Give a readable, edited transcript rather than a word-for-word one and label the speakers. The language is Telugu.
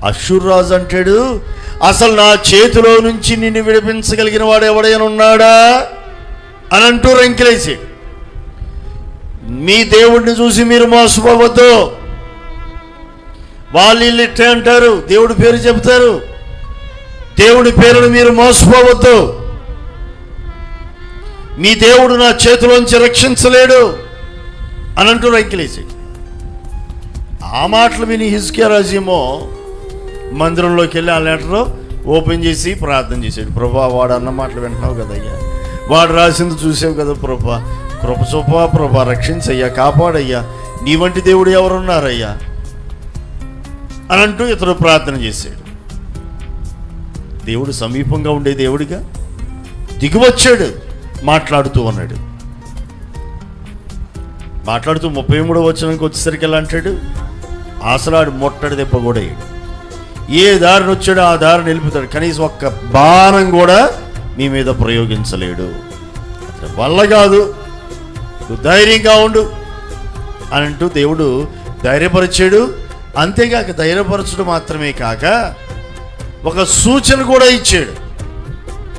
Speaker 1: అష్షూరు రాజు అంటాడు, అసలు నా చేతిలో నుంచి నిన్ను విడిపించగలిగిన వాడు ఎవడైనా ఉన్నాడా అని అంటూ రంకెలేసాడు. మీ దేవుడిని చూసి మీరు మోసపోవద్దు. వాళ్ళు వీళ్ళు ఇట్టే అంటారు, దేవుడి పేరు చెబుతారు, దేవుడి పేరును మీరు మోసపోవద్దు. మీ దేవుడు నా చేతిలోంచి రక్షించలేడు అని అంటూ రంకెలేసాడు. ఆ మాటలు విని హిజ్కియా రాజేమో మందిరంలోకి వెళ్ళి ఆ లెటర్ ఓపెన్ చేసి ప్రార్థన చేశాడు. ప్రభా, వాడు అన్న మాటలు వింటున్నావు కదయ్యా, వాడు రాసింది చూసావు కదా ప్రభా, కృప చూపా ప్రభా, రక్షించయ్యా, కాపాడయ్యా, నీ వంటి దేవుడు ఎవరున్నారయ్యా అని అంటూ ఇతడు ప్రార్థన చేశాడు. దేవుడు సమీపంగా ఉండే దేవుడిగా దిగివచ్చాడు, మాట్లాడుతూ ఉన్నాడు. మాట్లాడుతూ 33వ వచనానికి వచ్చేసరికి ఎలా అంటాడు, ఆసలాడు మొట్టడి దెబ్బ కూడా వేయడు, ఏ దారిని వచ్చాడో ఆ దారిని నిలుపుతాడు, కనీసం ఒక్క బాణం కూడా మీ మీద ప్రయోగించలేడు. అతని వల్ల కాదు, నువ్వు ధైర్యంగా ఉండు అని అంటూ దేవుడు ధైర్యపరిచాడు. అంతేగాక ధైర్యపరచడం మాత్రమే కాక ఒక సూచన కూడా ఇచ్చాడు.